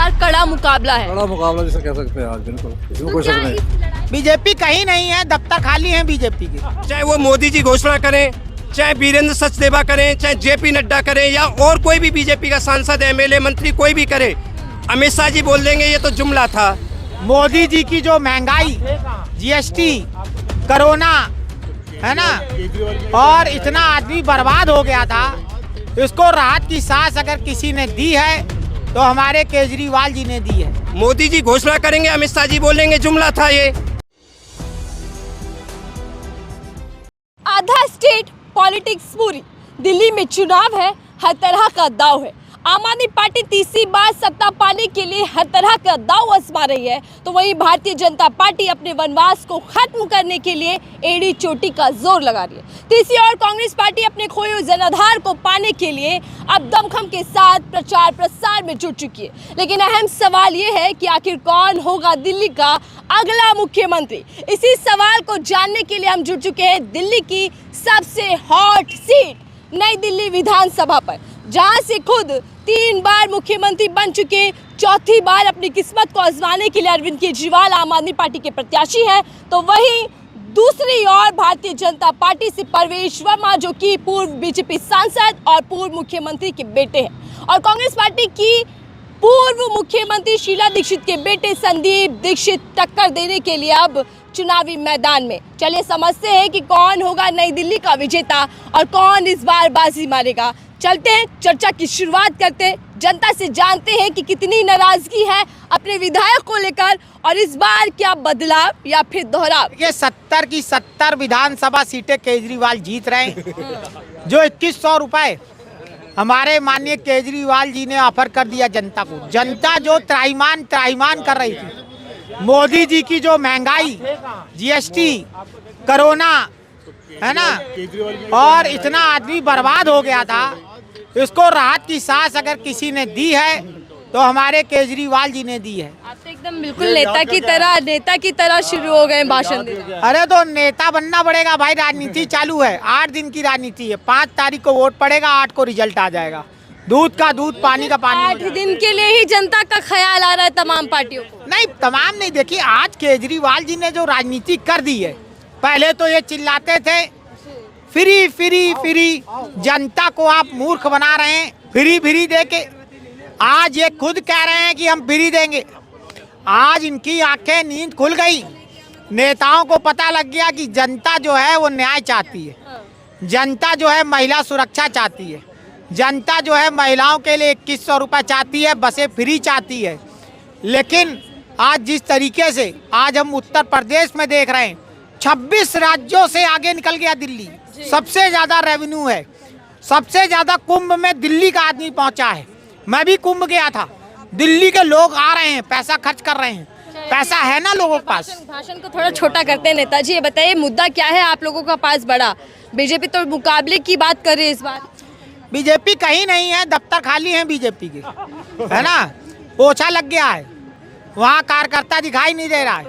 बार कड़ा मुकाबला है। बड़ा मुकाबला जिसे कह सकते हैं आज, बिल्कुल इसमें कोई शक नहीं। बीजेपी कहीं नहीं है, दफ्तर खाली है बीजेपी के। चाहे वो मोदी जी घोषणा करें, चाहे वीरेंद्र सचदेवा करें, चाहे जेपी नड्डा करें, या और कोई भी बीजेपी का सांसद एमएलए मंत्री कोई भी करे, अमित शाह जी बोल देंगे ये तो जुमला था। मोदी जी की जो महंगाई, जीएसटी, कोरोना है ना, और इतना आदमी बर्बाद हो गया था, इसको राहत की सांस अगर किसी ने दी है तो हमारे केजरीवाल जी ने दी है। मोदी जी घोषणा करेंगे, अमित शाह जी बोलेंगे जुमला था ये। आधा स्टेट पॉलिटिक्स पूरी, दिल्ली में चुनाव है, हर तरह का दाव है। आम आदमी पार्टी तीसरी बार सत्ता पाने के लिए हर तरह का दाव आजमा रही है, तो वहीं भारतीय जनता पार्टी अपने वनवास को खत्म करने के लिए एड़ी चोटी का जोर लगा रही है। तीसरी ओर कांग्रेस पार्टी अपने खोए हुए जनाधार को पाने के लिए अब दमखम के साथ प्रचार प्रसार में जुट चुकी है। लेकिन अहम सवाल ये है कि आखिर कौन होगा दिल्ली का अगला मुख्यमंत्री। इसी सवाल को जानने के लिए हम जुट चुके हैं दिल्ली की सबसे हॉट सीट नई दिल्ली विधानसभा पर, जहां से खुद 3 बार मुख्यमंत्री बन चुके, चौथी बार अपनी किस्मत को आजमाने के लिए अरविंद केजरीवाल आम आदमी पार्टी के प्रत्याशी हैं। तो वहीं दूसरी ओर भारतीय जनता पार्टी से परवेश वर्मा, जो कि पूर्व बीजेपी सांसद और पूर्व मुख्यमंत्री के बेटे हैं, और कांग्रेस पार्टी की पूर्व मुख्यमंत्री शीला दीक्षित के बेटे संदीप दीक्षित टक्कर देने के लिए अब चुनावी मैदान में। चलिए समझते हैं कि कौन होगा नई दिल्ली का विजेता और कौन इस बार बाजी मारेगा। चलते हैं, चर्चा की शुरुआत करते हैं, जनता से जानते हैं कि कितनी नाराजगी है अपने विधायक को लेकर और इस बार क्या बदलाव या फिर दोहराव। ये 70 की 70 विधानसभा सीटें केजरीवाल जीत रहे हैं। जो 2100 रुपए हमारे माननीय केजरीवाल जी ने ऑफर कर दिया जनता को, जनता जो त्राहिमाम कर रही थी। मोदी जी की जो महंगाई, जीएसटी, कोरोना है ना, और इतना आदमी बर्बाद हो गया था, इसको राहत की सांस अगर किसी ने दी है तो हमारे केजरीवाल जी ने दी है। आप तो एकदम बिल्कुल नेता की तरह शुरू हो गए भाषण देने। अरे तो नेता बनना पड़ेगा भाई, राजनीति चालू है, 8 दिन की राजनीति है, 5 तारीख को वोट पड़ेगा, 8 को रिजल्ट आ जाएगा। दूध का दूध, पानी का पानी। 8 दिन के लिए ही जनता का ख्याल आ रहा है तमाम पार्टियों को। नहीं, तमाम नहीं, देखिए आज केजरीवाल जी ने जो राजनीति कर दी है, पहले तो ये चिल्लाते थे फ्री फ्री फ्री, जनता को आप मूर्ख बना रहे हैं फ्री फ्री दे के। आज ये खुद कह रहे हैं कि हम फ्री देंगे। आज इनकी आंखें नींद खुल गई, नेताओं को पता लग गया कि जनता जो है वो न्याय चाहती है, जनता जो है महिला सुरक्षा चाहती है, जनता जो है महिलाओं के लिए 2100 रुपये चाहती है, बसें फ्री चाहती है। लेकिन आज जिस तरीके से आज हम उत्तर प्रदेश में देख रहे हैं, 26 राज्यों से आगे निकल गया दिल्ली, सबसे ज़्यादा रेवेन्यू है, सबसे ज़्यादा कुंभ में दिल्ली का आदमी पहुंचा है। मैं भी कुंभ गया था, दिल्ली के लोग आ रहे हैं, पैसा खर्च कर रहे हैं, पैसा है ना लोगों के पास। भाषण को थोड़ा छोटा करते हैं नेताजी, ये बताइए मुद्दा क्या है आप लोगों का पास बड़ा। बीजेपी तो मुकाबले की बात कर रही है इस बार। बीजेपी कहीं नहीं है, दफ्तर खाली है बीजेपी के, है ना, पोछा लग गया है, वहाँ कार्यकर्ता दिखाई नहीं दे रहा है।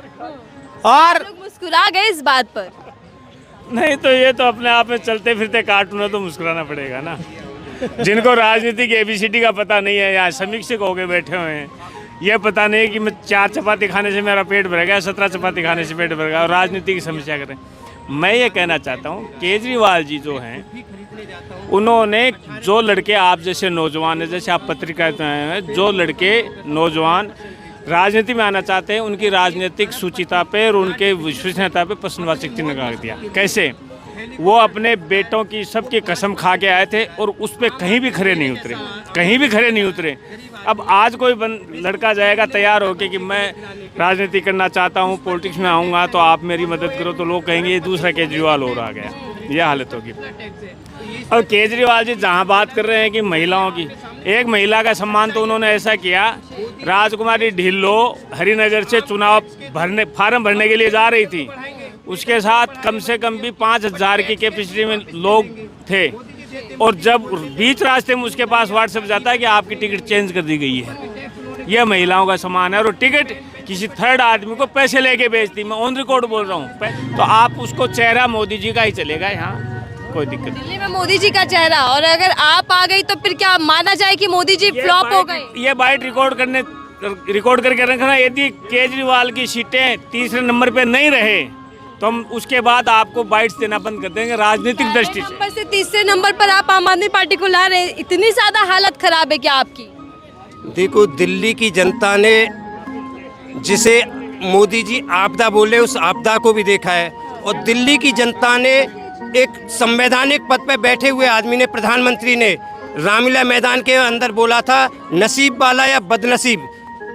और लोग मुस्कुरा गए इस बात पर। नहीं तो ये तो अपने आप में चलते फिरते कार्टून है, तो मुस्कुराना पड़ेगा ना। जिनको राजनीति की एबीसीडी का पता नहीं है, यहाँ समीक्षक होके बैठे हुए हैं, ये पता नहीं है कि मैं 4 चपाती खाने से मेरा पेट भरेगा, 17 चपाती खाने से पेट भरेगा, और राजनीति की समस्या करें। मैं ये कहना चाहता हूँ, केजरीवाल जी जो हैं, उन्होंने जो लड़के आप जैसे नौजवान हैं, जैसे आप पत्रिका हैं, जो लड़के नौजवान राजनीति में आना चाहते हैं, उनकी राजनीतिक सूचिता पे और उनके विश्वसनीयता पे प्रश्नवाचक चिन्ह लगा दिया। कैसे? वो अपने बेटों की सबकी कसम खा के आए थे और उस पर कहीं भी खड़े नहीं उतरे, कहीं भी खड़े नहीं उतरे। अब आज कोई लड़का जाएगा तैयार होके कि मैं राजनीति करना चाहता हूँ, पॉलिटिक्स में आऊँगा तो आप मेरी मदद करो, तो लोग कहेंगे ये दूसरा केजरीवाल और आ गया, यह हालत होगी। और केजरीवाल जी जहाँ बात कर रहे हैं कि महिलाओं की, एक महिला का सम्मान तो उन्होंने ऐसा किया, राजकुमारी ढिल्लो हरिनगर से चुनाव फार्म भरने के लिए जा रही थी, उसके साथ कम से कम भी 5000 की कैपेसिटी में लोग थे, और जब बीच रास्ते में उसके पास व्हाट्सएप जाता है कि आपकी टिकट चेंज कर दी गई है। यह महिलाओं का सम्मान है, और टिकट किसी थर्ड आदमी को पैसे लेके बेचती, मैं ऑन रिकॉर्ड बोल रहा हूँ। तो आप उसको चेहरा मोदी जी का ही चलेगा, यहाँ कोई दिक्कत नहीं। दिल्ली में मोदी जी का चेहरा, और अगर आप आ गई तो फिर क्या माना जाए कि मोदी जी फ्लॉप हो गए? ये बाइट रिकॉर्ड करने रिकॉर्ड करके रखना, यदि केजरीवाल की सीटें तीसरे नंबर पे नहीं रहे तो हम उसके बाद आपको बाइट्स देना बंद कर देंगे राजनीतिक दृष्टि से। नंबर से तीसरे नंबर पर आप आम आदमी पार्टी को ला रहे हैं, इतनी ज्यादा हालत खराब है क्या आपकी? देखो, दिल्ली की जनता ने जिसे मोदी जी आपदा बोले उस आपदा को भी देखा है, और दिल्ली की जनता ने एक संवैधानिक पद पर बैठे हुए आदमी ने, प्रधानमंत्री ने रामलीला मैदान के अंदर बोला था नसीब वाला या बदनसीब।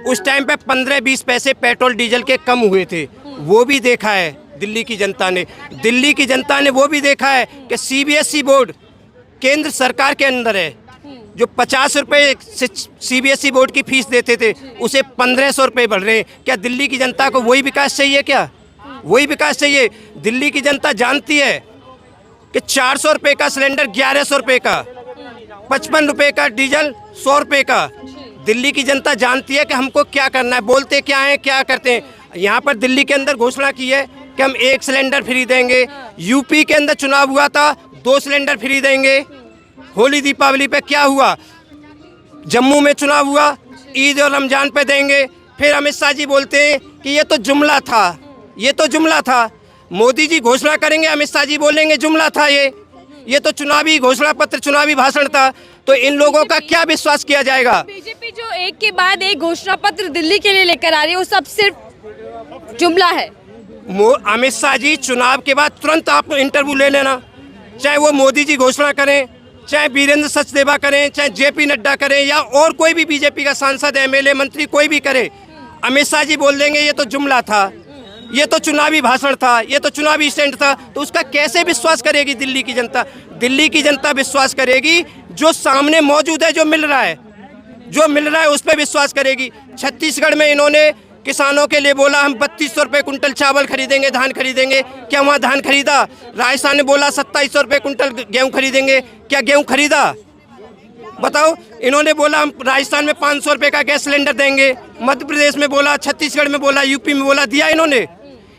उस टाइम पे 15-20 पैसे पेट्रोल डीजल के कम हुए थे, वो भी देखा है दिल्ली की जनता ने। दिल्ली की जनता ने वो भी देखा है कि सीबीएसई बोर्ड केंद्र सरकार के अंदर है, जो 50 रुपये सीबीएसई बोर्ड की फीस देते थे उसे 1500 रुपये बढ़ रहे हैं। क्या दिल्ली की जनता को वही विकास चाहिए? क्या वही विकास चाहिए? दिल्ली की जनता जानती है कि 400 रुपये का सिलेंडर 1100 रुपये का, 55 रुपये का डीजल 100 रुपये का। दिल्ली की जनता जानती है कि हमको क्या करना है, बोलते क्या हैं, क्या करते हैं। यहाँ पर दिल्ली के अंदर घोषणा की है कि हम 1 सिलेंडर फ्री देंगे। यूपी के अंदर चुनाव हुआ था, 2 सिलेंडर फ्री देंगे। होली दीपावली पे क्या हुआ? जम्मू में चुनाव हुआ, ईद और रमजान पे देंगे। फिर अमित शाह जी बोलते हैं कि ये तो जुमला था, ये तो जुमला था। मोदी जी घोषणा करेंगे, अमित शाह जी बोलेंगे जुमला था, ये तो चुनावी घोषणा पत्र, चुनावी भाषण था। तो इन लोगों का क्या विश्वास किया जाएगा? बीजेपी जो एक के बाद एक घोषणा पत्र दिल्ली के लिए लेकर आ रही है, वो सब सिर्फ जुमला है। अमित शाह जी चुनाव के बाद तुरंत आप इंटरव्यू ले लेना, चाहे वो मोदी जी घोषणा करें, चाहे वीरेंद्र सचदेवा करें, चाहे जेपी नड्डा करें, या और कोई भी बीजेपी का सांसद, एमएलए, मंत्री कोई भी करे। अमित शाह जी बोल देंगे ये तो जुमला था, ये तो चुनावी भाषण था, ये तो चुनावी स्टैंड था। तो उसका कैसे विश्वास करेगी दिल्ली की जनता? दिल्ली की जनता विश्वास करेगी जो सामने मौजूद है, जो मिल रहा है, जो मिल रहा है उस पर विश्वास करेगी। छत्तीसगढ़ में इन्होंने किसानों के लिए बोला हम 3200 रुपये कुंटल चावल खरीदेंगे, धान खरीदेंगे। क्या वहाँ धान खरीदा? राजस्थान ने बोला 2700 रुपये कुंटल गेहूँ खरीदेंगे। क्या गेहूँ खरीदा? बताओ। इन्होंने बोला हम राजस्थान में 500 रुपये का गैस सिलेंडर देंगे। मध्य प्रदेश में बोला, छत्तीसगढ़ में बोला, यूपी में बोला, दिया इन्होंने?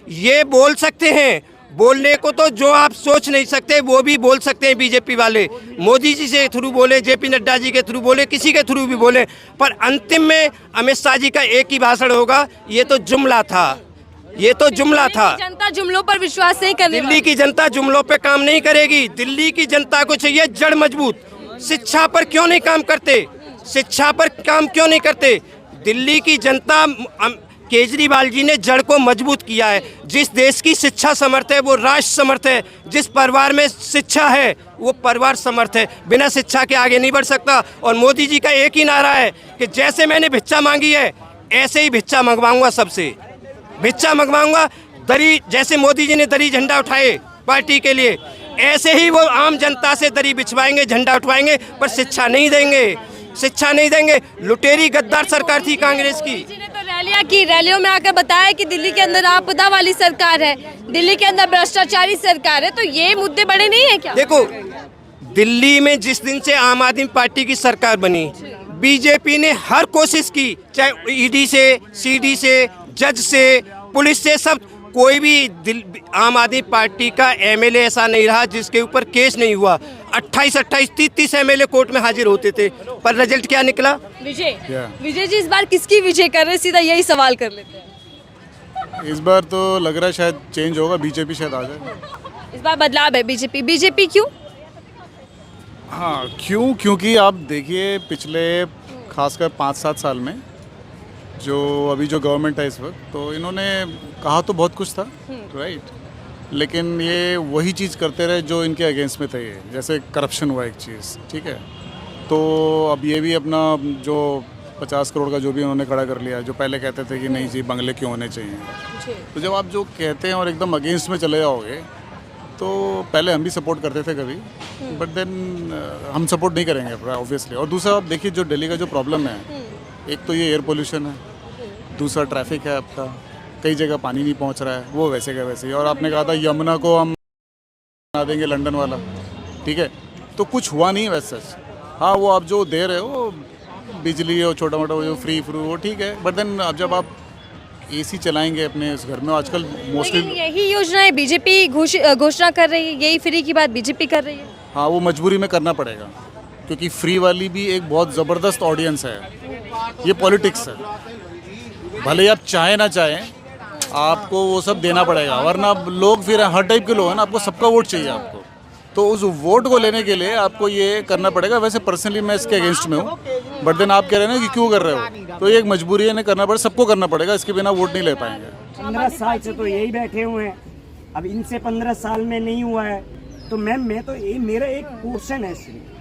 ये बोल सकते हैं, बोलने को तो जो आप सोच नहीं सकते वो भी बोल सकते हैं बीजेपी वाले। मोदी जी से थ्रू बोले, जेपी नड्डा जी के थ्रू बोले, किसी के थ्रू भी बोले, पर अंतिम में अमित शाह जी का एक ही भाषण होगा, ये तो जुमला था, ये तो जुमला था। जनता जुमलों पर विश्वास नहीं करने दिल्ली की जनता जुमलों पे काम नहीं करेगी। दिल्ली की जनता को चाहिए जड़ मजबूत। शिक्षा पर क्यों नहीं काम करते? शिक्षा पर काम क्यों नहीं करते? दिल्ली की जनता, केजरीवाल जी ने जड़ को मजबूत किया है। जिस देश की शिक्षा समर्थ है वो राष्ट्र समर्थ है। जिस परिवार में शिक्षा है वो परिवार समर्थ है। बिना शिक्षा के आगे नहीं बढ़ सकता। और मोदी जी का एक ही नारा है कि जैसे मैंने भिक्षा मांगी है ऐसे ही भिक्षा मंगवाऊंगा, सबसे भिक्षा मंगवाऊंगा। दरी, जैसे मोदी जी ने दरी झंडा उठाए पार्टी के लिए, ऐसे ही वो आम जनता से दरी बिछवाएंगे, झंडा उठवाएंगे, पर शिक्षा नहीं देंगे, शिक्षा नहीं देंगे। लुटेरी गद्दार सरकार थी कांग्रेस की। रैलियां की, रैलियों में आकर बताया कि दिल्ली के अंदर आपदा वाली सरकार है, दिल्ली के अंदर भ्रष्टाचारी सरकार है। तो ये मुद्दे बड़े नहीं है क्या? देखो, दिल्ली में जिस दिन से आम आदमी पार्टी की सरकार बनी, बीजेपी ने हर कोशिश की, चाहे ईडी से, सीडी से, जज से, पुलिस से, सब, कोई भी आम आदमी पार्टी का एमएलए ऐसा नहीं रहा जिसके ऊपर केस नहीं हुआ। 28, 30 एमएलए कोर्ट में हाजिर होते थे, पर रिजल्ट क्या निकला? विजय जी इस बार किसकी विजय कर रहे हैं? सीधा यही सवाल कर लेते हैं। इस बार तो लग रहा है शायद चेंज होगा, बीजेपी शायद आ जाए। इस बार बदलाव है बीजेपी क्यों? हाँ, क्योंकि आप देखिए पिछले खासकर 5-7 साल में जो अभी जो गवर्नमेंट है इस वक्त, तो इन्होंने कहा तो बहुत कुछ था, राइट, लेकिन ये वही चीज़ करते रहे जो इनके अगेंस्ट में थे। जैसे करप्शन हुआ एक चीज़, ठीक है, तो अब ये भी अपना जो 50 करोड़ का जो भी उन्होंने खड़ा कर लिया, जो पहले कहते थे कि नहीं जी बंगले क्यों होने चाहिए। तो जब आप जो कहते हैं और एकदम अगेंस्ट में चले जाओगे, तो पहले हम भी सपोर्ट करते थे कभी, बट देन हम सपोर्ट नहीं करेंगे ऑब्वियसली। और दूसरा आप देखिए जो दिल्ली का जो प्रॉब्लम है, एक तो ये एयर पोल्यूशन है, दूसरा ट्रैफिक है आपका, कई जगह पानी नहीं पहुंच रहा है, वो वैसे का वैसे ही। और आपने कहा था यमुना को हम बना देंगे लंदन वाला, ठीक है, तो कुछ हुआ नहीं वैसे सच। हाँ, वो आप जो दे रहे हो बिजली और छोटा मोटा जो फ्री वो ठीक है, बट देन अब जब आप एसी चलाएंगे अपने इस घर में, आजकल मोस्टली यही योजनाएं बीजेपी घोषणा कर रही है, यही फ्री की बात बीजेपी कर रही है। हाँ, वो मजबूरी में करना पड़ेगा, क्योंकि फ्री वाली भी एक बहुत ज़बरदस्त ऑडियंस है। ये पॉलिटिक्स है। भले ही आप चाहें ना चाहें, आपको वो सब देना पड़ेगा, वरना लोग फिर हर टाइप के लोग हैं ना, आपको सबका वोट चाहिए आपको, तो उस वोट को लेने के लिए आपको ये करना पड़ेगा। वैसे पर्सनली मैं इसके अगेंस्ट में हूँ, बट देन आप कह रहे हैं ना कि क्यों कर रहे हो, तो ये एक मजबूरी है, नहीं करना पड़ेगा, सबको करना पड़ेगा, इसके बिना वोट नहीं ले पाएंगे। 15 साल से तो यही बैठे हुए हैं, अब इनसे 15 साल में नहीं हुआ है, तो मैं तो ये मेरा एक क्वेश्चन है सिर्फ,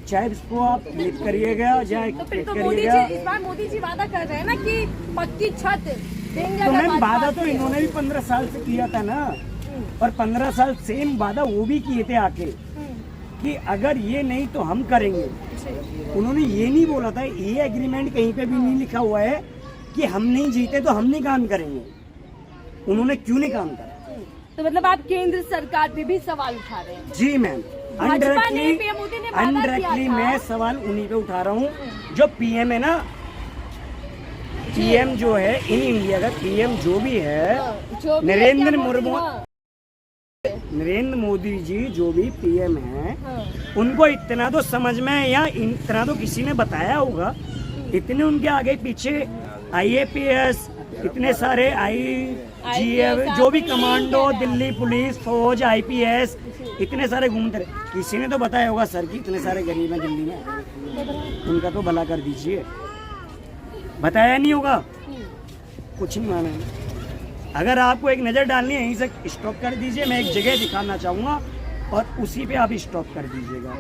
चाहे इसको आप क्लिक करिएगा चाहे तो फिर क्लिक तो मोदी करिएगा, जी इस बार मोदी जी वादा कर रहे हैं ना कि पक्की छत देंगे। तो अगर मैम भाजपा वादा तो आती है। इन्होंने भी 15 साल से किया था ना, और 15 साल सेम वादा वो भी किए थे आके कि अगर ये नहीं तो हम करेंगे। उन्होंने ये नहीं बोला था, ये एग्रीमेंट कहीं पे भी नहीं लिखा हुआ है कि हम नहीं जीते तो हम नहीं काम करेंगे। उन्होंने क्यों नहीं काम करा? तो मतलब आप केंद्र सरकार पे भी सवाल उठा रहे हैं। जी मैम, भाजपा ने, पीएम मोदी ने वादा किया अनडायरेक्टली था। मैं सवाल उन्हीं पे उठा रहा हूँ जो पीएम है ना, पीएम जो है इन इंडिया का पीएम जो भी है, जो भी है, नरेंद्र क्या मुर्मू, हाँ, नरेंद्र मोदी जी जो भी पीएम है, हाँ। उनको इतना तो समझ में है, या इतना तो किसी ने बताया होगा, इतने उनके आगे पीछे आईएपीएस, इतने सारे आईजीएफ जो भी कमांडो, दिल्ली पुलिस, फौज, आईपीएस, इतने सारे घूमते रहे, किसी ने तो बताया होगा सर कि इतने सारे गरीब हैं दिल्ली में, उनका तो भला कर दीजिए। बताया नहीं होगा, कुछ नहीं माना। अगर आपको एक नज़र डालनी है, यहीं से स्टॉप कर दीजिए, मैं एक जगह दिखाना चाहूँगा और उसी पे आप स्टॉप कर दीजिएगा।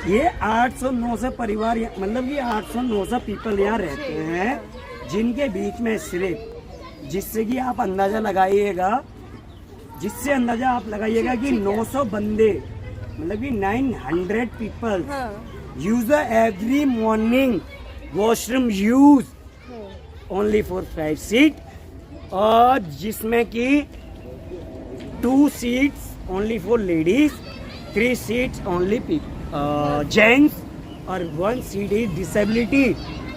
ये 800-900 परिवार, मतलब कि 800-900 पीपल यहाँ रहते हैं, जिनके बीच में सिर्फ, जिससे कि आप अंदाज़ा लगाइएगा, जिससे अंदाज़ा आप लगाइएगा कि 900 बंदे, मतलब कि 900 people use every morning washroom use only for 5 seat, और जिसमें कि 2 seats only for ladies, 3 seats only gents, और 1 सीट इज डिसेबिलिटी,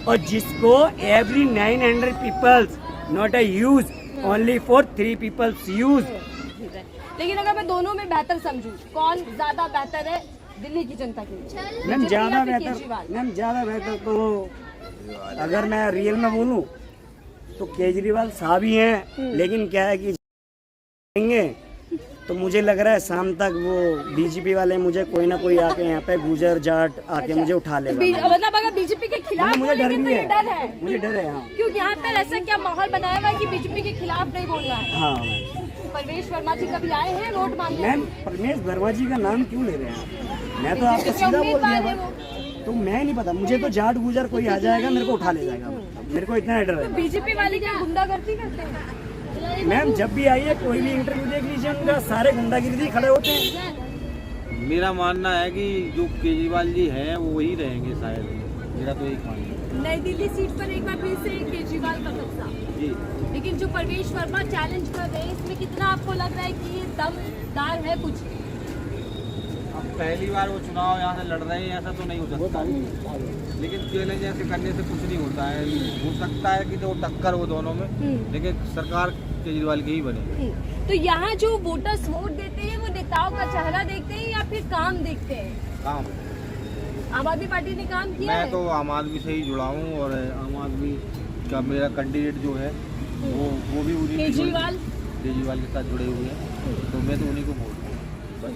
और जिसको every 900 peoples not a use only for 3 peoples use. लेकिन अगर मैं दोनों में बेहतर समझूं, कौन ज्यादा बेहतर है दिल्ली की जनता के लिए? मैम बीजेपी ज़्यादा या फिर बेहतर, केजरीवाल? मैम ज़्यादा बेहतर तो अगर मैं रियल में बोलूं तो केजरीवाल साहब ही हैं, लेकिन क्या है कि जाएंगे तो मुझे लग रहा है शाम तक वो बीजेपी वाले मुझे कोई ना कोई आके यहाँ पे गुजर जाट आके मुझे उठा लेगा। मतलब अगर बीजेपी के खिलाफ मुझे डर बोलेंगे भी तो ये डर है, है, मुझे डर है। हाँ क्योंकि यहाँ पर ऐसा क्या माहौल बनाया हुआ है कि बीजेपी के खिलाफ नहीं बोलना है। हाँ परवेश वर्मा जी कभी आए हैं वोट मांगने? मैम, परमेश वर्मा जी का नाम क्यों ले रहे हैं आप? मैं तो आपको सीधा बोल उम्मीदवार है दिया, वो। तो मैं नहीं पता, मुझे तो जाट गुजर कोई आ जाएगा मेरे को उठा ले जाएगा, मेरे को इतना डर है। बीजेपी वाले क्या गुंडागर्दी करते हैं? मैम जब भी आइए कोई भी इंटरव्यू देख लीजिए, उनका सारे गुंडागिरी खड़े होते हैं। मेरा मानना है कि जो केजरीवाल जी हैं वो वही रहेंगे शायद, मेरा तो यही मानना है। नई दिल्ली सीट पर एक बार फिर से केजरीवाल का कब्जा, जी, लेकिन जो परवेश वर्मा चैलेंज कर रहे हैं, इसमें कितना आपको लग रहा है कि ये दमदार है कुछ? अब पहली बार वो चुनाव यहाँ से लड़ रहे हैं, ऐसा तो नहीं हो सकता, लेकिन चैलेंज ऐसे करने से कुछ नहीं होता है। हो सकता है कि जो टक्कर हो दोनों में, लेकिन सरकार केजरीवाल की ही बनेगी। तो यहाँ जो वोटर्स वोट देते हैं वो नेताओं का चेहरा देखते हैं या फिर काम देखते हैं? काम, आम आदमी पार्टी ने काम किया मैं है? तो आम आदमी से ही जुड़ा हूँ, और आम आदमी का मेरा कैंडिडेट जो है वो भी उन्हीं केजरीवाल के साथ जुड़े हुए हैं, तो मैं तो उन्हीं को वोट दूँ।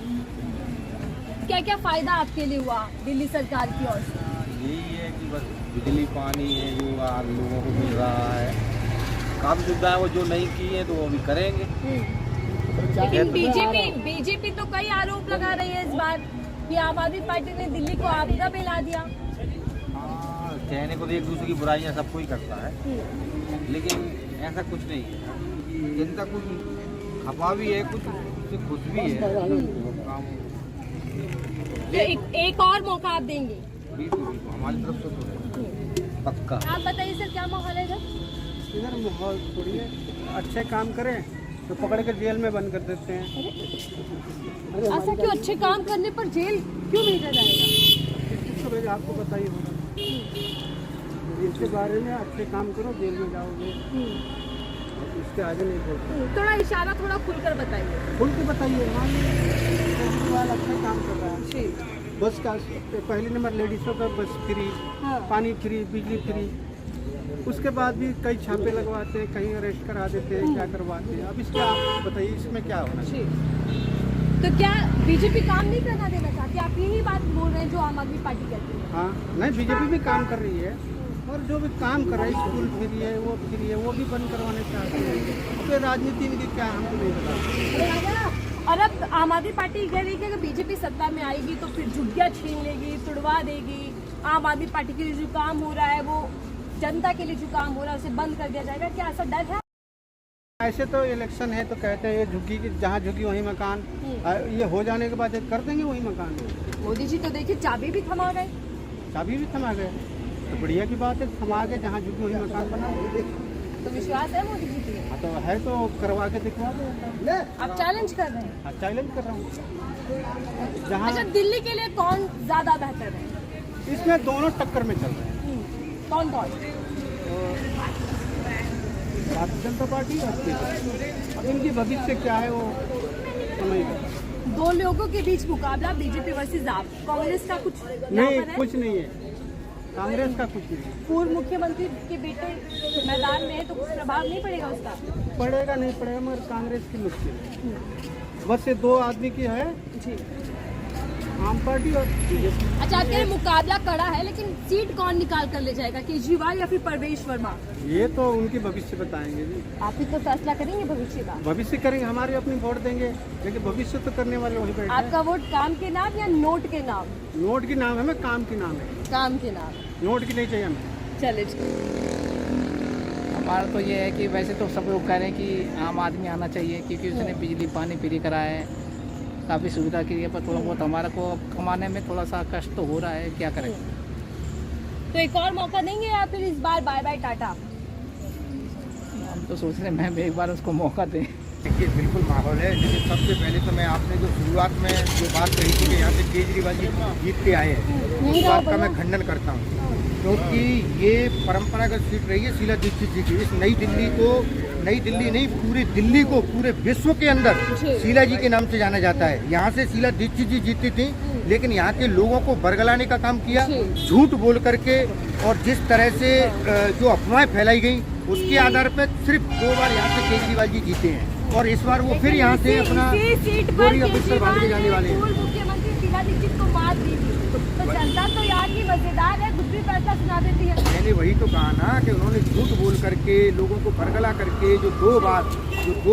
क्या क्या फायदा आपके लिए हुआ दिल्ली सरकार की ओर से? यही है कि बस बिजली पानी है जो लोगों को मिल रहा है, काफ़ी सुविधाएं वो जो नहीं की है तो वो भी करेंगे। लेकिन बीजेपी तो कई आरोप लगा रही है इस बार कि आम आदमी पार्टी ने दिल्ली को आपदा में ला दिया। हाँ, कहने को तो एक दूसरे की बुराइयां सब कोई करता है, लेकिन ऐसा कुछ नहीं है। जनता कुछ खपा भी है, कुछ उससे खुश भी है। काम तो एक और मौका आप देंगे? बिल्कुल हमारी तरफ से तो है, पक्का। आप बताइए सर, क्या माहौल है इधर माहौल थोड़ी है, अच्छे काम करें तो पकड़ के जेल में बंद कर देते हैं। ऐसा क्यों? अच्छे काम करने पर जेल क्यों भेजा जाएगा? आपको बताइए होगा, इसके बारे में अच्छे काम करो जेल में जाओगे, इसके आगे नहीं बोलते। थोड़ा इशारा थोड़ा खुलकर बताइए। खुल के बताइए, मान लीजिए केजरीवाल अच्छा काम कर रहा है, बस का पहले नंबर लेडीज़ों का बस फ्री, हाँ। पानी फ्री, बिजली फ्री। उसके बाद भी कई छापे लगवाते हैं, कहीं अरेस्ट करा देते हैं, क्या करवाते हैं। अब इसका आप बताइए इसमें क्या होना चाहिए? तो क्या बीजेपी काम नहीं करना देना चाहती? आप यही बात बोल रहे हैं जो आम आदमी पार्टी कहती है। हाँ, नहीं, बीजेपी भी काम कर रही है और जो भी काम कर रहा है, स्कूल फ्री है, वो भी बंद करवाना चाहते हैं। तो राजनीति इनकी क्या हमको नहीं पता। और अब आम आदमी पार्टी कह रही है कि अगर बीजेपी सत्ता में आएगी तो फिर झुग्गियाँ छीन लेगी, तुड़वा देगी। आम आदमी पार्टी के लिए जो काम हो रहा है वो जनता के लिए जो काम हो रहा है उसे बंद कर दिया जाएगा। क्या ऐसा डर है? ऐसे तो इलेक्शन है तो कहते हैं ये झुग्गी की, जहाँ झुग्गी वहीं मकान। ये हो जाने के बाद कर देंगे वही मकान। मोदी जी तो देखिए चाबी भी थमा गए। चाबी भी थमा गए तो बढ़िया की बात है, थमा के जहाँ झुग्गी वहीं मकान बना देंगे। तो विश्वास है मोदी जी पे? हाँ, तो है तो करवा के दिखवा दो। आप चैलेंज कर रहे हैं? हाँ, चैलेंज कर रहा हूँ। जहाँ अच्छा, दिल्ली के लिए कौन ज्यादा बेहतर है? इसमें दोनों टक्कर में चल रहे हैं, कौन कौन? भारतीय जनता पार्टी और बीजेपी। अब इनकी भविष्य क्या है वो समझ। दो लोगों के बीच मुकाबला बीजेपी वर्सेस आप। कांग्रेस का कुछ यहाँ नहीं, पर है? कुछ नहीं है, कांग्रेस का कुछ नहीं। पूर्व मुख्यमंत्री के बेटे मैदान में है तो कुछ प्रभाव नहीं पड़ेगा उसका? पड़ेगा नहीं पड़ेगा, मगर कांग्रेस की मुश्किल है। बस ये दो आदमी की है, जी। आम पार्टी और बीजेपी। अच्छा, आप कह रहे हैं मुकाबला कड़ा है, लेकिन सीट कौन निकाल कर ले जाएगा, केजरीवाल या फिर परवेश वर्मा? ये तो उनकी भविष्य बताएंगे जी। आप ही तो फैसला करेंगे भविष्य का। भविष्य करेंगे, हमारे अपनी वोट देंगे, लेकिन भविष्य तो करने वाले वही बैठे हैं। आपका वोट काम के नाम या नोट के नाम? नोट की नाम है, हमें काम की नाम है, काम के नाम। नोट की नहीं चाहिए हमें। चले। हमारा तो ये है कि वैसे तो सब लोग कह रहे हैं कि आम आदमी आना चाहिए, क्योंकि उसने बिजली पानी फ्री कराया है, काफ़ी सुविधा की है। पर थोड़ा बहुत हमारा को कमाने में थोड़ा सा कष्ट तो हो रहा है, क्या करें। तो एक और मौका देंगे या फिर इस बार बाय बाय टाटा? हम तो सोच रहे हैं मैम एक बार उसको मौका दें। देखिए बिल्कुल माहौल है, लेकिन सबसे पहले तो मैं आपने जो शुरुआत में जो बात कही थी कि यहाँ से केजरीवाल जी जीत के आए हैं, उस बात का मैं खंडन करता हूँ। क्योंकि ये परंपरागत सीट रही है शीला दीक्षित जी की। इस नई दिल्ली को, नई दिल्ली नहीं पूरी दिल्ली को, पूरे विश्व के अंदर शीला जी के नाम से जाना जाता है। यहाँ से शीला दीक्षित जी जीती थी, लेकिन यहाँ के लोगों को बरगलाने का काम किया, झूठ बोल करके। और जिस तरह से जो अफवाहें फैलाई गई उसके आधार पर सिर्फ 2 बार यहाँ से केजरीवाल जी जीते हैं, और इस बार वो फिर यहाँ से अपना गोरी अफसर बांध के जाने वाले हैं। पूर्व मुख्यमंत्री शीला दीक्षित को मात दी थी, तो जनता तो यहाँ की मजेदार है, कुछ भी फैसला सुना देती है। मैंने वही तो कहा ना कि उन्होंने झूठ बोल करके लोगों को बरगला करके जो दो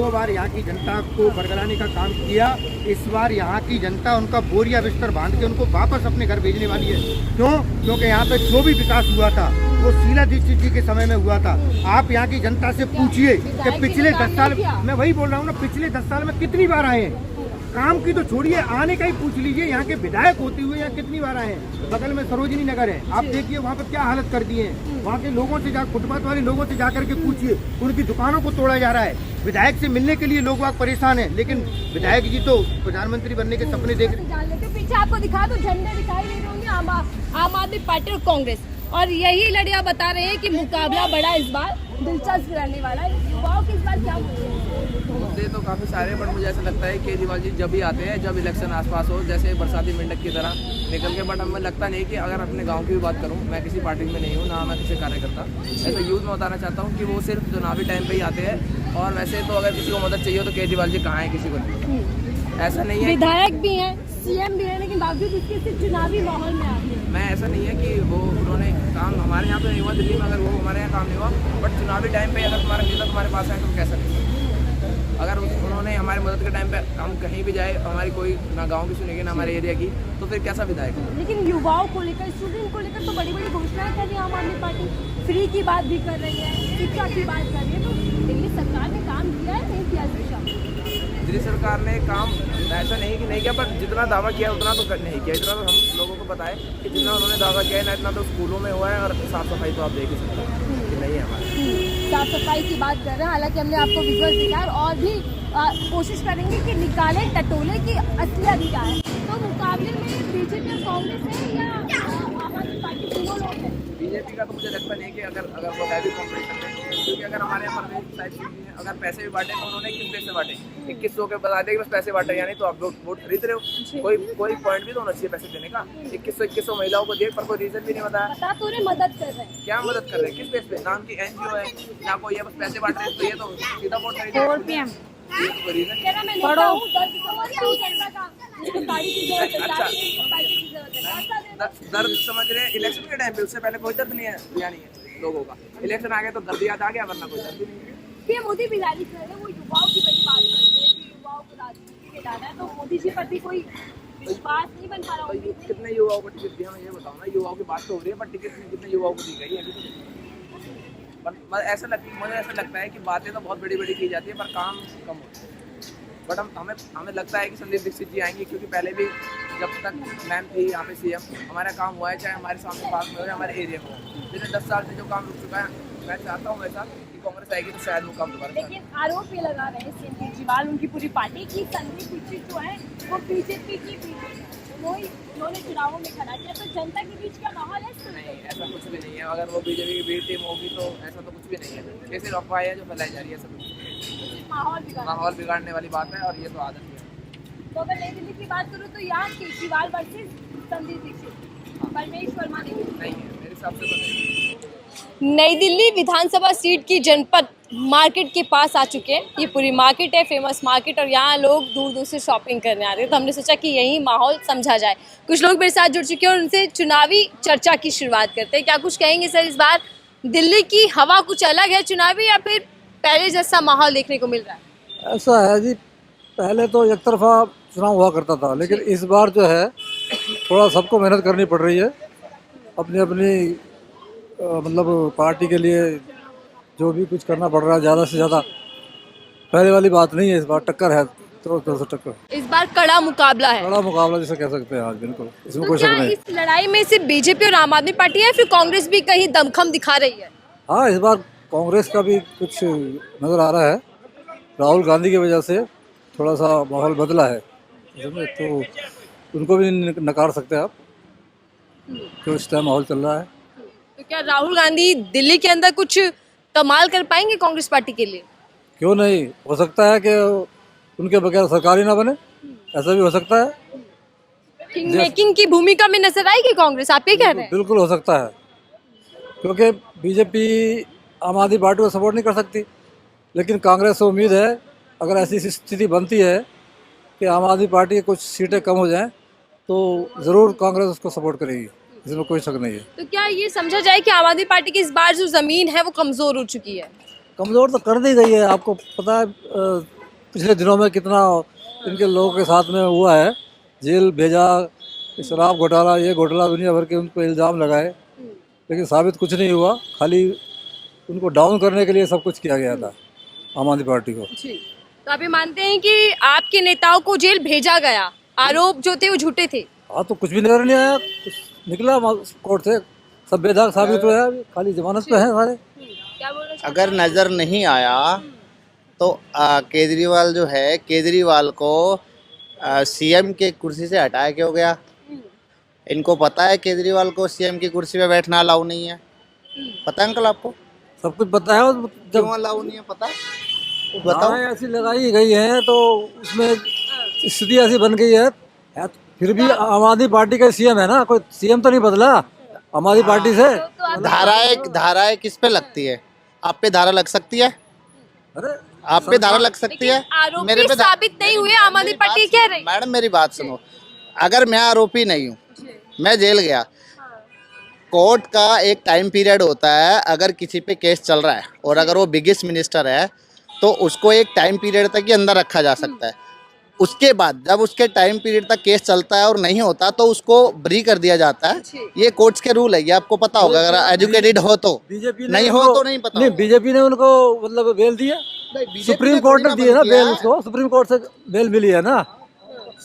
बार यहाँ की जनता को बरगलाने का काम किया, इस बार यहाँ की जनता उनका बोरिया बिस्तर बांध के उनको वापस अपने घर भेजने वाली है। क्यों? क्योंकि यहाँ पे जो भी विकास हुआ था वो शीला दीक्षित जी के समय में हुआ था। आप यहाँ की जनता से पूछिए कि पिछले 10 साल, मैं वही बोल रहा हूँ ना, पिछले 10 साल में कितनी बार आए हैं। काम की तो छोड़िए, आने का ही पूछ लीजिए, यहाँ के विधायक होते हुए यहाँ कितनी बार आए हैं। बगल में सरोजिनी नगर है, आप देखिए वहाँ पर क्या हालत कर दी है। वहाँ के लोगों से फुटपाथ वाले लोगों से जा करके पूछिए, उनकी दुकानों को तोड़ा जा रहा है। विधायक से मिलने के लिए लोग वहाँ परेशान है, लेकिन विधायक जी तो प्रधानमंत्री बनने के सपने देख रहे हैं। पीछे आपको दिखा दो, झंडे दिखाई दे रहे होंगे आम आदमी पार्टी और कांग्रेस, और यही लड़िया बता रहे हैं कि मुकाबला बड़ा इस बार दिलचस्प रहने वाला है। युवाओं की इस बार क्या मुद्दे तो काफ़ी सारे, बट मुझे ऐसा लगता है केजरीवाल जी जब भी आते हैं, जब इलेक्शन आसपास हो, जैसे बरसाती मेंढक की तरह निकल के। बट हमें लगता नहीं कि, अगर अपने गांव की भी बात करूं, मैं किसी पार्टी में नहीं हूं, ना मैं किसी कार्यकर्ता, ऐसा यूथ में बताना चाहता हूं कि वो सिर्फ चुनावी टाइम पे ही आते हैं। और वैसे तो अगर किसी को मदद चाहिए तो केजरीवाल जी कहाँ हैं, किसी को नहीं। ऐसा नहीं है, विधायक भी हैं, सीएम भी हैं, लेकिन बावजूद इसके सिर्फ चुनावी माहौल में आते हैं। मैं ऐसा नहीं है कि वो उन्होंने काम हमारे यहाँ पे नहीं हुआ दिल्ली में, अगर वो हमारे यहाँ काम नहीं हुआ, बट चुनावी टाइम पे अगर तुम्हारा नेता तुम्हारे पास आए तो कैसा नहीं। अगर उन्होंने हमारी मदद के टाइम पे हम कहीं भी जाए, हमारी कोई ना गांव की सुनेगी ना हमारे एरिया की, तो फिर कैसा विधायक है। लेकिन युवाओं को लेकर, स्टूडेंट को लेकर तो बड़ी बड़ी घोषणाएं कर रही है आम आदमी पार्टी, फ्री की बात भी कर रही है, शिक्षा की बात कर रही है। तो दिल्ली सरकार ने काम किया है, नहीं किया शिक्षा? दिल्ली सरकार ने काम ऐसा नहीं कि नहीं किया, पर जितना दावा किया उतना तो नहीं किया। इतना तो हम लोगों को पता है कि जितना उन्होंने दावा किया है ना, इतना तो स्कूलों में हुआ है। और साफ सफाई तो आप देख ही सकते हैं कि नहीं है हमारे। साफ सफाई की बात कर रहे हैं, हालांकि हमने आपको विजुअल दिखाया, और भी कोशिश करेंगे कि निकाले टटोले की असलियत क्या है। तो मुकाबले में बीजेपी और कांग्रेस है या आम आदमी पार्टी, तीनों लोग हैं? बीजेपी का तो मुझे लगता नहीं कि अगर वो हैवी कॉम्पिटिशन है, क्योंकि अगर हमारे यहाँ परवेज साहब जी हैं, अगर पैसे भी बांटे तो उन्होंने किस पैसे बांटे, 2100 के बता दें कि बस पैसे बांटे, यानी तो आप वोट खरीद रहे हो। कोई पॉइंट भी तो होना चाहिए पैसे देने का। 2100 महिलाओं को देख, पर कोई रीजन भी नहीं बताया। बता तो रहे मदद कर रहे हैं, क्या मदद कर रहे हैं, किस बेस पे? नाम की NGO है ना कोई, ये बस पैसे बांट रहे हैं, तो ये तो सीधा वोट खरीद रहे हैं। ये तो कोई रीजन कह रहा मैं नेता हूँ, दर्द समझता हूँ जनता का, मुझे गाड़ी की जरूरत है, अच्छा। गाड़ी की पैसे की जरूरत है, पैसा दे दो। दर्द समझ रहे हैं इलेक्शन के टाइम पे, उससे पहले कोई दर्द नहीं है, दिया नहीं है लोगों का। इलेक्शन आ गया तो दर्द याद आ गया, वरना कोई दर्द ही नहीं है। पीएम मोदी भी रैली कर रहे हैं, वो युवाओं की बड़ी बात करते हैं कि युवाओं को राजनीति में लाना है, तो मोदी जी पर भी कोई विश्वास नहीं बन पा रहा। तो कितने युवाओं को टिकट दिया, ये बताओ ना। युवाओं की बात तो हो रही है, पर टिकट कितने युवाओं को दी गई है अभी तक? मुझे ऐसा लगता है कि बातें तो बहुत बड़ी बड़ी की जाती है, पर काम कम होता है। बट हमें लगता है कि संदीप दीक्षित जी आएंगे, क्योंकि पहले भी जब तक मैम थी यहाँ पे CM, हमारा काम हुआ है, चाहे हमारे सामने पास में हो या हमारे एरिया में हो। पिछले 10 साल से जो काम रुक चुका है, मैं चाहता हूँ ऐसा कि कांग्रेस आएगी तो शायद वो काम दोबारा। लेकिन आरोप ये लगा रहे हैं सीएम केजरीवाल, उनकी पूरी पार्टी की, संदीप दीक्षित जो है वो बीजेपी की उन्होंने चुनावों में खड़ा किया, तो जनता के बीच का माहौल है। नहीं, ऐसा कुछ भी नहीं है। अगर वो बीजेपी की बी टीम होगी तो ऐसा तो कुछ भी नहीं है। ऐसी अफवाह है जो फैलाई जा रही है, सब माहौल बिगाड़ने वाली बात है, और ये तो आदत है। तो अगर नई दिल्ली की बात करूँ तो यहाँ केजरीवाल वर्सेस संदीप दीक्षित, परमेश वर्मा नहीं है, मेरे हिसाब से तो नहीं। नई दिल्ली विधानसभा सीट की जनपद मार्केट के पास आ चुके हैं। ये पूरी मार्केट है, फेमस मार्केट, और यहाँ लोग दूर दूर से शॉपिंग करने आ रहे हैं, तो हमने सोचा कि यही माहौल समझा जाए। कुछ लोग मेरे साथ जुड़ चुके हैं और उनसे चुनावी चर्चा की शुरुआत करते हैं। क्या कुछ कहेंगे सर, इस बार दिल्ली की हवा कुछ अलग है चुनावी, या फिर पहले जैसा माहौल देखने को मिल रहा है? ऐसा है जी, पहले तो एक तरफा चुनाव हुआ करता था, लेकिन इस बार जो है थोड़ा सबको मेहनत करनी पड़ रही है अपनी अपनी मतलब पार्टी के लिए। जो भी कुछ करना पड़ रहा है ज़्यादा से ज़्यादा, पहले वाली बात नहीं है। इस बार टक्कर है, तो टक्कर, इस बार कड़ा मुकाबला है, बड़ा मुकाबला जिसे कह सकते हैं आज, बिल्कुल इसमें तो कोई क्या शक नहीं। इस लड़ाई में सिर्फ बीजेपी और आम आदमी पार्टी है, फिर कांग्रेस भी कहीं दमखम दिखा रही है? हाँ, इस बार कांग्रेस का भी कुछ नज़र आ रहा है। राहुल गांधी की वजह से थोड़ा सा माहौल बदला है, तो उनको भी नकार सकते हैं आप, तो इस टाइम माहौल चल रहा है। तो क्या राहुल गांधी दिल्ली के अंदर कुछ कमाल कर पाएंगे कांग्रेस पार्टी के लिए? क्यों नहीं, हो सकता है कि उनके बगैर सरकार ही ना बने, ऐसा भी हो सकता है। किंग मेकिंग की भूमिका में नजर आएगी कांग्रेस, आप ये कह रहे हैं? बिल्कुल हो सकता है, क्योंकि बीजेपी आम आदमी पार्टी को सपोर्ट नहीं कर सकती, लेकिन कांग्रेस को उम्मीद है अगर ऐसी स्थिति बनती है कि आम आदमी पार्टी की कुछ सीटें कम हो जाएं, तो ज़रूर कांग्रेस उसको सपोर्ट करेगी, इसमें कोई शक नहीं है। तो क्या ये समझा जाए कि आम आदमी पार्टी की इस बार जो जमीन है वो कमजोर हो चुकी है? कमज़ोर तो कर दी गई है, आपको पता है पिछले दिनों में कितना इनके लोगों के साथ में हुआ है, जेल भेजा, शराब घोटाला, ये घोटाला, दुनिया भर के उन पर इल्ज़ाम लगाए, लेकिन साबित कुछ नहीं हुआ। खाली उनको डाउन करने के लिए सब कुछ किया गया था आम आदमी पार्टी को। तो आप ये मानते हैं कि आपके नेताओं को जेल भेजा गया, आरोप जो थे वो झूठे थे? हाँ, तो कुछ भी नजर नहीं आया, कुछ निकला कोर्ट से, सब बेदाग साबित हुआ है, खाली जमानत पे हैं सारे। क्या बोल रहे? अगर नज़र नहीं आया तो केजरीवाल जो है, केजरीवाल को CM के कुर्सी से हटाया क्यों गया? इनको पता है केजरीवाल को CM की कुर्सी पे बैठना अलाउ नहीं है, पता है अंकल आपको? सब कुछ पता है, क्यों अलाउ नहीं है पता है? तो बताओ। ऐसी लगाई गई है तो उसमें स्थिति ऐसी बन गई है, फिर भी आम आदमी पार्टी का CM है ना, कोई CM तो नहीं बदला आम आदमी पार्टी से। धाराएं किस पे लगती है? आप पे धारा लग सकती है? अरे आप पे धारा लग सकती है? मेरे पे साबित नहीं हुए, आम आदमी पार्टी कह रही है। मैडम मेरी बात सुनो, अगर मैं आरोपी नहीं हूँ, मैं जेल गया, कोर्ट का एक टाइम पीरियड होता है, अगर किसी पे केस चल रहा है और अगर वो बिगेस्ट मिनिस्टर है तो उसको एक टाइम पीरियड तक ही अंदर रखा जा सकता है। उसके बाद जब उसके टाइम पीरियड तक केस चलता है और नहीं होता तो उसको ब्री कर दिया जाता है। ये कोर्ट्स के रूल है, ये आपको पता होगा अगर एजुकेटेड हो तो। बीजेपी नहीं हो तो नहीं पता। नहीं, बीजेपी ने उनको मतलब बेल दिया, सुप्रीम कोर्ट ने दी है ना बेल, उसको सुप्रीम कोर्ट से बेल मिली है ना।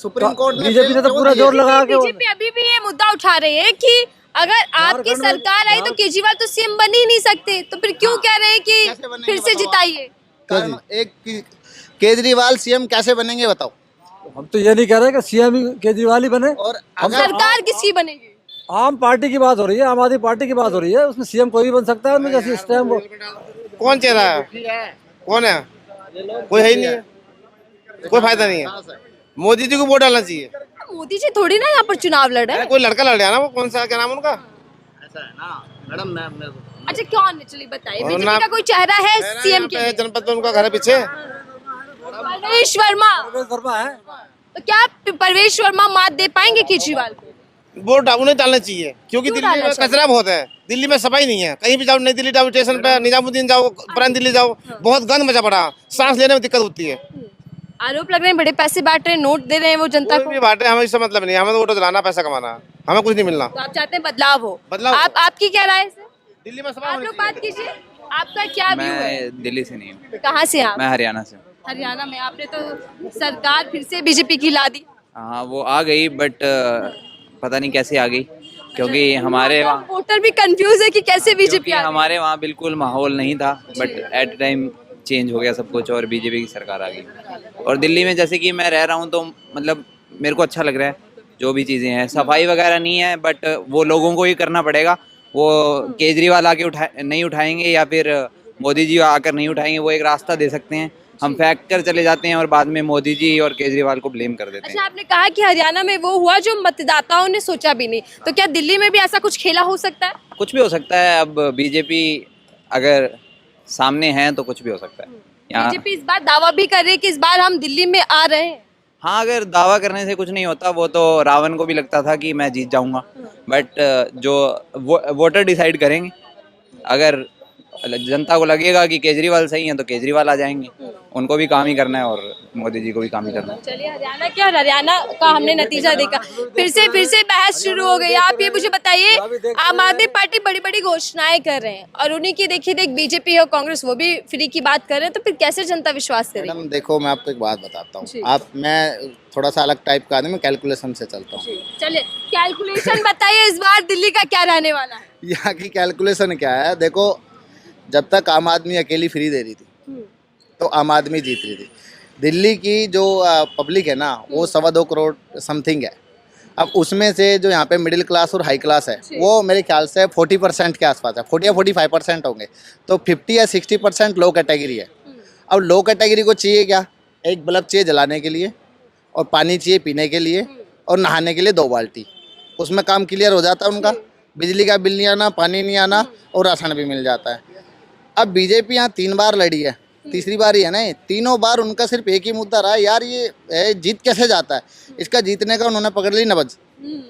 सुप्रीम कोर्ट बीजेपी ने तो पूरा जोर लगा के, बीजेपी अभी भी ये मुद्दा उठा रही है कि अगर आपकी सरकार आई तो केजरीवाल तो CM बन ही नहीं सकते, तो फिर क्यों कह रहे हैं कि फिर से जिताइए? एक केजरीवाल CM कैसे बनेंगे बताओ? हम तो ये नहीं कह रहे कि CM केजरीवाल ही बने, और सरकार किसकी बनेगी? आम पार्टी की बात हो रही है, आम आदमी पार्टी की बात हो रही है। उसमें सीएम कोई भी बन सकता है, उनमें जैसे स्टैम्प कौन चेहरा है? कौन है? कोई है ही नहीं है, कोई फायदा नहीं है। मोदी जी को वोट डालना चाहिए। मोदी जी थोड़ी ना यहाँ पर चुनाव लड़ रहे हैं। कोई लड़का लड़ रहा है ना, वो कौन सा, क्या नाम है उनका? ऐसा है ना मैडम, अच्छा कौन है, चलिए बताइए, बीजेपी का कोई चेहरा है सीएम के लिए? जनपद में उनका घर है पीछे, परवेश वर्मा। वर्मा है। तो क्या परवेश वर्मा मात दे पाएंगे केजरीवाल को? वोट उन्हें डालना चाहिए, क्योंकि क्यों दिल्ली डालना में चाहिए? कचरा बहुत है। दिल्ली में सफाई नहीं है, कहीं भी जाओ, नई दिल्ली जाओ स्टेशन पे, निजामुद्दीन जाओ, पुरानी दिल्ली जाओ, बहुत गंद मचा पड़ा, सांस लेने में दिक्कत होती है। आरोप लग रहे हैं बड़े पैसे बांट रहे हैं, नोट दे रहे हैं वो जनता कोई को। भी बांटे, हमें इससे मतलब नहीं, हमें तो वोट दिलाना, पैसा कमाना, हमें कुछ नहीं मिलना। तो आप चाहते हैं बदलाव हो? बदलाव हो। आपकी क्या राय है सर? दिल्ली में आप लोग बात कीजिए, आपका क्या व्यू है? मैं दिल्ली से नहीं हूँ, कहाँ से आप? मैं हरियाणा से हूँ। हरियाणा में आपने तो सरकार फिर से बीजेपी की ला दी। हाँ वो आ गई, बट पता नहीं कैसे आ गई, क्योंकि हमारे वहाँ वोटर भी कंफ्यूज है कि कैसे बीजेपी क्योंकि हमारे वहाँ बिल्कुल माहौल नहीं था, बट एट टाइम चेंज हो गया सब कुछ और बीजेपी की सरकार आ गई। और दिल्ली में जैसे कि मैं रह रहा हूँ तो मतलब मेरे को अच्छा लग रहा है, जो भी चीज़ें हैं, सफाई वगैरह नहीं है, बट वो लोगों को ही करना पड़ेगा। वो केजरीवाल आके नहीं उठाएंगे या फिर मोदी जी आकर नहीं उठाएंगे, वो एक रास्ता दे सकते हैं। हम फेंक कर चले जाते हैं और बाद में मोदी जी और केजरीवाल को ब्लेम कर देते हैं। अच्छा, आपने कहा कि हरियाणा में वो हुआ जो मतदाताओं ने सोचा भी नहीं, तो क्या दिल्ली में भी ऐसा कुछ खेला हो सकता है? कुछ भी हो सकता है, अब बीजेपी अगर सामने है तो कुछ भी हो सकता है। यहाँ बीजेपी इस बार दावा भी कर रही है कि इस बार हम दिल्ली में आ रहे हैं। हाँ, अगर दावा करने से कुछ नहीं होता, वो तो रावण को भी लगता था कि मैं जीत जाऊंगा, बट जो वोटर डिसाइड करेंगे। अगर जनता को लगेगा कि केजरीवाल सही है तो केजरीवाल आ जाएंगे, उनको भी काम ही करना है और मोदी जी को भी काम ही करना है। चलिए, हरियाणा क्या, हरियाणा का हमने नतीजा देखा, फिर से बहस शुरू हो गई। आप ये मुझे बताइए, आम आदमी पार्टी बड़ी बड़ी घोषणाएं कर रहे हैं और उन्हीं की देखिए देख बीजेपी और कांग्रेस वो भी फ्री की बात कर रहे हैं, तो फिर कैसे जनता विश्वास करेगी? मैडम देखो, मैं आपको एक बात बताता हूँ। मैं थोड़ा सा अलग टाइप का आदमी, मैं कैलकुलेशन से चलता हूँ। चलिए, कैलकुलेशन बताइए, इस बार दिल्ली का क्या रहने वाला है? यहाँ की कैलकुलेशन क्या है? देखो, जब तक आम आदमी अकेली फ्री दे रही थी तो आम आदमी जीत रही थी। दिल्ली की जो पब्लिक है ना, वो 2.25 करोड़ समथिंग है। अब उसमें से जो यहाँ पे मिडिल क्लास और हाई क्लास है, वो मेरे ख्याल से 40% के आसपास है, 40 या 45% होंगे। तो 50 या 60% लो कैटेगरी है। अब लो कैटेगरी को चाहिए क्या? एक बल्ब चाहिए जलाने के लिए, और पानी चाहिए पीने के लिए, और नहाने के लिए 2 बाल्टी। उसमें काम क्लियर हो जाता है उनका। बिजली का बिल नहीं आना, पानी नहीं आना, और राशन भी मिल जाता है। अब बीजेपी यहाँ 3 बार लड़ी है, तीसरी बार ही है ना, तीनों बार उनका सिर्फ एक ही मुद्दा रहा, यार ये जीत कैसे जाता है। इसका जीतने का उन्होंने पकड़ ली नब्ज।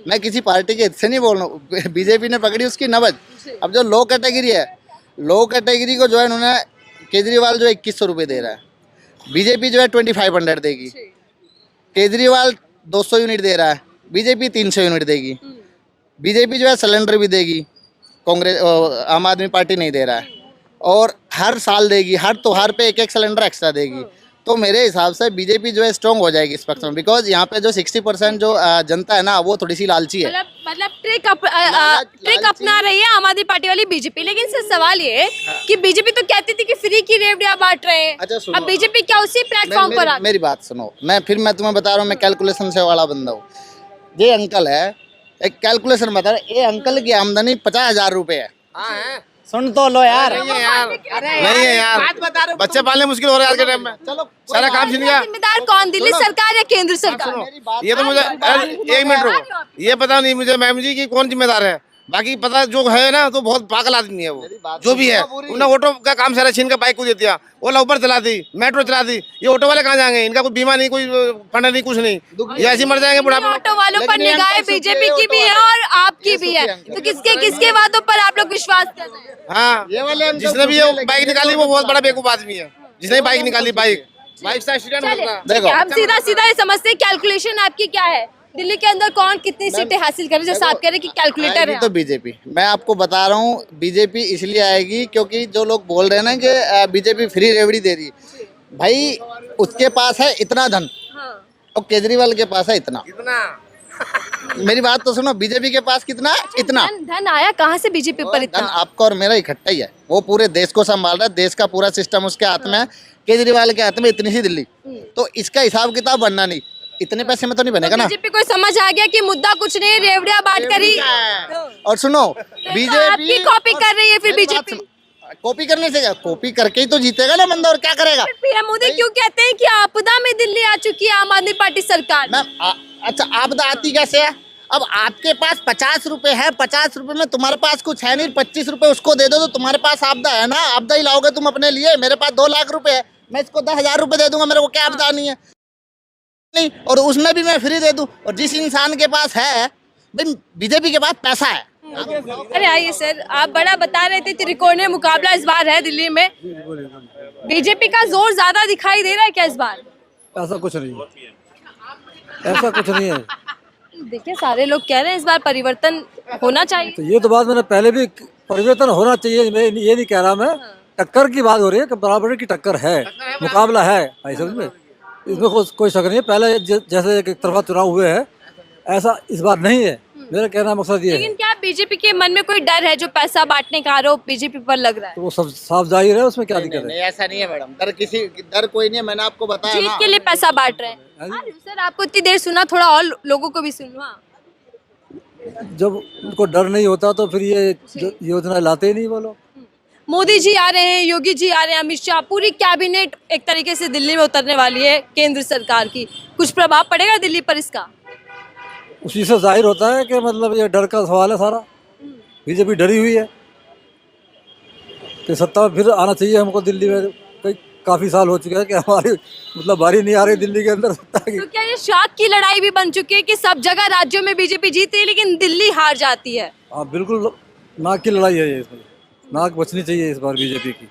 मैं किसी पार्टी के हित से नहीं बोल रहा हूँ, बीजेपी ने पकड़ी उसकी नब्ज। अब जो लो कैटेगरी है, लो कैटेगरी को जो है उन्होंने, केजरीवाल जो 2100 रुपये दे रहा है, बीजेपी जो है 2500 देगी। केजरीवाल 200 यूनिट दे रहा है, बीजेपी 300 यूनिट देगी। बीजेपी जो है सिलेंडर भी देगी, कांग्रेस आम आदमी पार्टी नहीं दे रहा है, और हर साल देगी, हर त्योहार पे 1-1 सिलेंडर एक्स्ट्रा देगी। तो मेरे हिसाब से बीजेपी जो है स्ट्रॉन्ग हो जाएगी इस पक्ष में, बिकॉज यहाँ पे जो 60% जो जनता है ना, वो थोड़ी सी लालची है। मतलब ट्रिक अपना रही है आम आदमी पार्टी वाली बीजेपी। लेकिन सर सवाल ये है कि बीजेपी तो कहती थी कि फ्री की रेवड़ियां बांट रहे हैं। अच्छा, अब बीजेपी क्या उसी प्लेटफॉर्म पर आ गई? मेरी बात सुनो, मैं तुम्हें बता रहा हूँ, मैं कैलकुलेशन से वाला बंदा हूँ। ये अंकल है, एक कैलकुलेशन बता रहे, ये अंकल की आमदनी 50,000 रुपये है। सुन तो लो यार। नहीं है यार, बच्चे पालने मुश्किल हो रहा है आज के टाइम में। चलो, सारा काम छिन गया। जिम्मेदार कौन, दिल्ली सरकार या केंद्र सरकार? ये तो मुझे 1 मिनट रुको, ये पता नहीं मुझे मैम जी की कौन जिम्मेदार है। बाकी पता जो है ना, तो बहुत पागल आदमी है वो, जो भी है। उन्होंने ऑटो का काम सारा छीन कर बाइक को दे दिया, ओला ऊबर चला दी, मेट्रो चला दी। ये ऑटो वाले कहाँ जाएंगे? इनका कोई बीमा नहीं, कोई फंड नहीं, कुछ नहीं, ये ऐसे मर जाएंगे बुढ़ापे में। ऑटो वालों पर निगाहें बीजेपी की भी है और आपकी भी है, तो किसके वादों पर आप लोग विश्वास कर रहे हैं? हाँ, जिसने भी ये बाइक निकाली वो बहुत बड़ा बेवकूफ आदमी है, जिसने बाइक निकाली। बाइक से एक्सीडेंट होता देखो, हम सीधा ये समझते हैं, कैलकुलेशन आपकी क्या है? दिल्ली के अंदर कौन कितनी सीटें हासिल करे, जैसे आप कह रहे हैं कि कैलकुलेटर है? तो बीजेपी, मैं आपको बता रहा हूँ, बीजेपी इसलिए आएगी क्योंकि जो लोग बोल रहे हैं ना कि बीजेपी फ्री रेवड़ी दे रही है, भाई उसके पास है इतना धन, और केजरीवाल के पास है इतना। मेरी बात तो सुनो, बीजेपी के पास कितना? इतना धन आया कहाँ से बीजेपी पर? धन आपका और मेरा इकट्ठा ही है। वो पूरे देश को संभाल रहा है, देश का पूरा सिस्टम उसके हाथ में है। केजरीवाल के हाथ में इतनी सी दिल्ली, तो इसका हिसाब किताब बनना नहीं। इतने पैसे में तो नहीं बनेगा ना। बीजेपी को समझ आ गया कि मुद्दा कुछ नहीं, रेवड़िया बात करी। और सुनो, बीजेपी आपकी कॉपी कर रही है फिर बीजेपी। कॉपी करने से क्या, कॉपी करके ही तो जीतेगा ना बंदा, और क्या करेगा। पीएम मोदी क्यों कहते हैं कि आपदा में दिल्ली आ चुकी है आम आदमी पार्टी सरकार? अच्छा, आपदा आती कैसे है? अब आपके पास 50 रुपए है, 50 रुपए में तुम्हारे पास कुछ है नहीं, 25 रुपए उसको दे दो तो तुम्हारे पास आपदा है ना। आपदा ही लाओगे तुम अपने लिए। मेरे पास 2 लाख रुपए है, मैं इसको 10,000 रुपए दे दूंगा, मेरे को क्या आपदा नहीं है नहीं, और उसमें भी मैं फ्री दे दूं। और जिस इंसान के पास है, भाई बीजेपी के पास पैसा है। अरे आइए सर, आप बड़ा बता रहे थे त्रिकोणीय मुकाबला इस बार है दिल्ली में, बीजेपी का जोर ज्यादा दिखाई दे रहा है क्या इस बार? ऐसा कुछ नहीं है, ऐसा कुछ नहीं है। देखिए सारे लोग कह रहे हैं इस बार परिवर्तन होना चाहिए। तो ये तो बात मैंने पहले भी, परिवर्तन होना चाहिए, मैं ये नहीं कह रहा, मैं टक्कर की बात हो रही है कि बराबर की टक्कर है, मुकाबला है, समझ में, इसमें कोई शक नहीं है। पहले जैसे एक तरफा चुनाव हुए हैं, ऐसा इस बार नहीं है। मेरा कहना मकसद ये है। लेकिन क्या बीजेपी के मन में कोई डर है जो पैसा बांटने का आरोप बीजेपी पर लग रहा है? तो वो सब साफ जाहिर है, उसमें क्या दिक्कत है? ऐसा नहीं है मैडम, डर कोई नहीं है, मैंने आपको बताया जीत के लिए पैसा बांट रहे हैं। सर आपको इतनी देर सुना, थोड़ा और लोगों को भी सुनवा। जब उनको डर नहीं होता तो फिर ये योजना लाते ही नहीं वो लोग। मोदी जी आ रहे हैं, योगी जी आ रहे हैं, अमित शाह, पूरी कैबिनेट एक तरीके से दिल्ली में उतरने वाली है केंद्र सरकार की। कुछ प्रभाव पड़ेगा दिल्ली पर इसका? उसी से जाहिर होता है कि मतलब ये डर का सवाल है सारा। बीजेपी डरी हुई है कि सत्ता में फिर आना चाहिए हमको दिल्ली में। काफी साल हो चुके हैं कि हमारी मतलब बारी नहीं आ रही दिल्ली के अंदर सत्ता की। तो क्या ये शाख की लड़ाई भी बन चुकी है कि सब जगह राज्यों में बीजेपी जीती है लेकिन दिल्ली हार जाती है? हाँ बिल्कुल, नाक की लड़ाई है ये, इसमें नाक बचनी चाहिए इस बार बीजेपी की।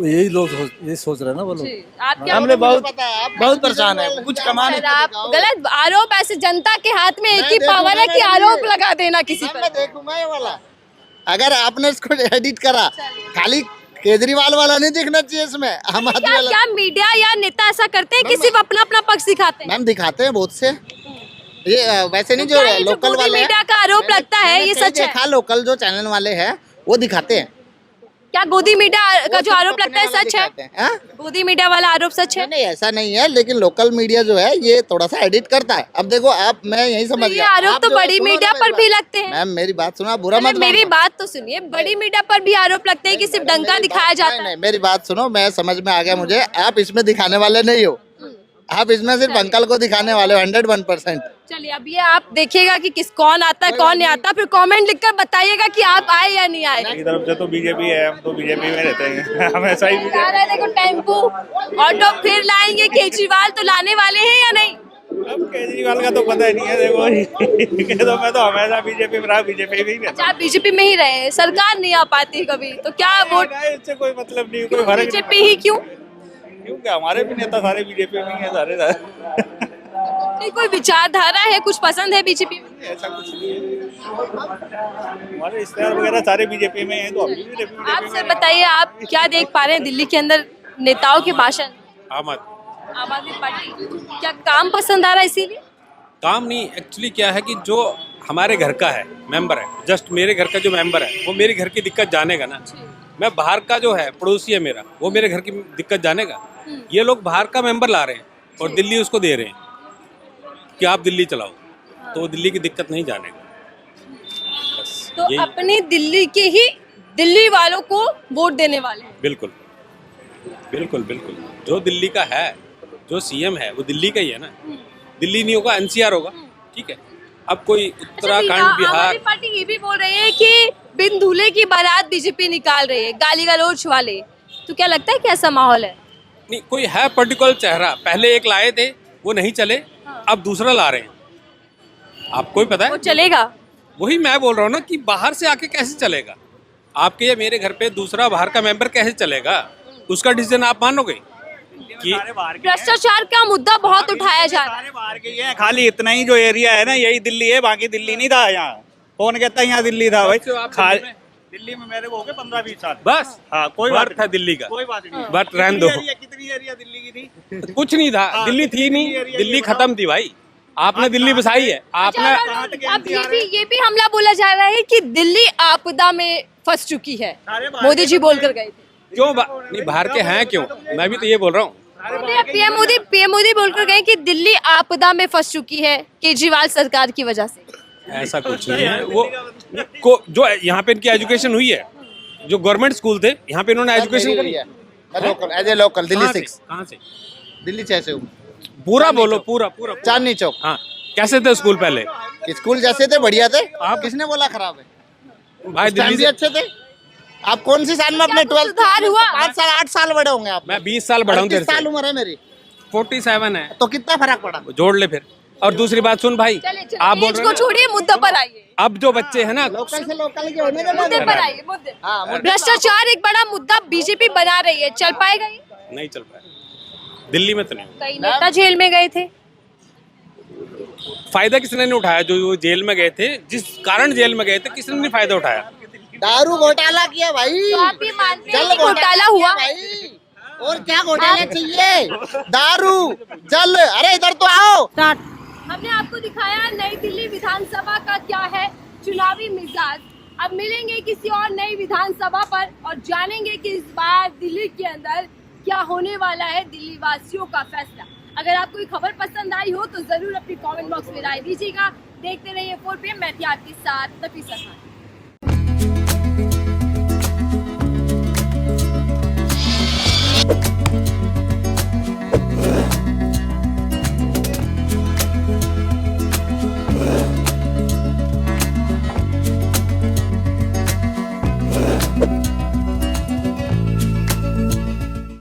यही लोग यही सोच रहे हैं ना वो लोग। आप क्या हमने बहुत परेशान है, कुछ कमाने। आप गलत आरोप, ऐसे जनता के हाथ में एक ही पावर है कि आरोप लगा देना किसी पर। देखूंगा ये वाला, अगर आपने इसको एडिट करा, खाली केजरीवाल वाला नहीं दिखना चाहिए इसमें, हम क्या मीडिया या नेता ऐसा करते हैं कि सिर्फ अपना अपना पक्ष दिखाते हैं? मैम दिखाते हैं बहुत से, ये वैसे नहीं, जो लोकल वाले मीडिया का आरोप लगता है ये सच है? लोकल जो चैनल वाले हैं वो दिखाते हैं। क्या गोदी मीडिया का जो आरोप लगता है सच है? गोदी मीडिया वाला आरोप सच है? नहीं ऐसा नहीं है, लेकिन लोकल मीडिया जो है ये थोड़ा सा एडिट करता है। अब देखो आप, मैं यही समझ गया, आरोप तो बड़ी मीडिया पर भी लगते हैं। मैम मेरी बात सुनो, बुरा मत, मेरी बात तो सुनिए, बड़ी मीडिया पर भी आरोप लगते हैं कि सिर्फ डंका दिखाया जाता है। नहीं, मेरी बात सुनो, मैं समझ में आ गया मुझे, आप इसमें दिखाने वाले नहीं हो, आप इसमें सिर्फ अंकल को दिखाने वाले हो 101%। चलिए अब ये आप देखिएगा कि कौन आता है कौन नहीं आता, फिर कमेंट लिखकर बताइएगा कि आप आए या नहीं आए। मेरी तरफ से तो बीजेपी है, हम तो बीजेपी में रहते हैं हमेशा ही। देखो टेम्पो ऑटो फिर लाएंगे, केजरीवाल तो लाने वाले हैं या नहीं? अब केजरीवाल का तो पता ही नहीं है, देखो तो मैं तो हमेशा बीजेपी में रहा, बीजेपी में ही रहता। आप बीजेपी में ही रहे, सरकार नहीं आ पाती कभी, तो क्या वोट? इससे कोई मतलब नहीं, कोई फर्क बीजेपी ही क्यों? क्योंकि हमारे भी नेता सारे बीजेपी में ही है, सारे नहीं, कोई विचारधारा है, कुछ पसंद है बीजेपी में? ऐसा कुछ नहीं है, हमारे रिश्तेदार वगैरह सारे बीजेपी में हैं, तो हम भी आप सर बताइए, आप क्या देख पा रहे हैं दिल्ली के अंदर नेताओं के भाषण? आम आदमी पार्टी, क्या काम पसंद आ रहा है इसीलिए? काम नहीं, एक्चुअली क्या है कि जो हमारे घर का है मेंबर है, जस्ट मेरे घर का जो मेंबर है वो मेरे घर की दिक्कत जानेगा ना। मैं बाहर का जो है पड़ोसी है मेरा, वो मेरे घर की दिक्कत जानेगा। ये लोग बाहर का मेंबर ला रहे हैं और दिल्ली उसको दे रहे हैं कि आप दिल्ली चलाओ, तो वो दिल्ली की दिक्कत नहीं जानेगा। तो अपनी दिल्ली के ही दिल्ली वालों को वोट देने वाले? बिल्कुल बिल्कुल बिल्कुल, जो दिल्ली का है, जो सीएम है वो दिल्ली का ही है ना। दिल्ली नहीं होगा एनसीआर होगा, ठीक है। अब कोई उत्तराखंड, बिहार, पार्टी ये भी बोल रही है कि बिन दूल्हे की बारात बीजेपी निकाल रही है, गाली गलौज वाले, तो क्या लगता है कि ऐसा माहौल है? नहीं, कोई है पर्टिकुलर चेहरा, पहले एक लाए थे वो नहीं चले, अब दूसरा ला रहे हैं, आपको ही पता है। वो चलेगा? वही मैं बोल रहा हूँ ना कि बाहर से आके कैसे चलेगा, आपके या मेरे घर पे दूसरा बाहर का मेंबर कैसे चलेगा, उसका डिसीजन आप मानोगे? भ्रष्टाचार का मुद्दा बहुत उठाया जा रहा है। बाहर के हैं, खाली इतना ही जो एरिया है ना यही दिल्ली है, बाकी दिल्ली नहीं था। यहाँ कौन कहता है यहाँ दिल्ली था भाई? दिल्ली में मेरे को हो गए 15-20 साल बस। हाँ, कोई बात था दिल्ली का, कोई बात नहीं। बट रहने दो। कितनी एरिया दिल्ली की थी? कुछ नहीं था, दिल्ली थी नहीं, दिल्ली खत्म थी भाई। आपने दिल्ली बसाई है, आपने। अब ये भी हमला बोला जा रहा है कि दिल्ली आपदा में फंस चुकी है, मोदी जी बोलकर गए थे। क्यों नहीं बाहर के हैं, क्यों? मैं भी तो ये बोल रहा हूँ, पीएम मोदी बोलकर गए कि दिल्ली आपदा में फंस चुकी है केजरीवाल सरकार की वजह से। ऐसा कुछ नहीं है। वो जो यहाँ पे इनकी एजुकेशन हुई है, जो गवर्नमेंट स्कूल थे यहाँ पे इन्होंने एजुकेशन करी है। लोकल दिल्ली 6 कहाँ से? दिल्ली 6 से हूँ। पूरा बोलो, पूरा चांदनी चौक। हाँ, कैसे थे स्कूल पहले? स्कूल जैसे थे बढ़िया थे। आप किसने बोला खराब है? भाई दिल्ली भी अच्छे थे। आप कौन सी साल में अपने 12 सुधार हुआ? 5 साल 8 साल बड़े होंगे आप। मैं 20 साल बड़ा हूँ तेरे साल से। उम्र है मेरी। 47 है। तो कितना फर्क पड़ा? जोड़ ले फिर। और दूसरी बात सुन भाई, आप बोल रहे को हो छोड़िए, मुद्दे पर आइए। अब जो बच्चे हैं ना, लोकल से लोकल के होने मुद्दे पर आइए। भ्रष्टाचार एक बड़ा मुद्दा बीजेपी बना रही है, चल पाएगा ये? नहीं चल पाया दिल्ली में तो नहीं। कई नेता जेल में गए थे। फायदा किसने नहीं उठाया? जो जेल में गए थे, जिस कारण जेल में गए थे, किसने नहीं फायदा उठाया? दारू घोटाला किया भाई। तो आप भी मानते हैं कि घोटाला हुआ भाई? और क्या घोटाला चाहिए? दारू जल। अरे इधर तो आओ। हमने आपको दिखाया नई दिल्ली विधानसभा का क्या है चुनावी मिजाज। अब मिलेंगे किसी और नई विधानसभा पर और जानेंगे कि इस बार दिल्ली के अंदर क्या होने वाला है, दिल्ली वासियों का फैसला। अगर आपको ये खबर पसंद आई हो तो जरूर अपनी कमेंट बॉक्स में राय दीजिएगा। देखते रहिए 4 PM। मैं थी आपके साथ नफीसा खान।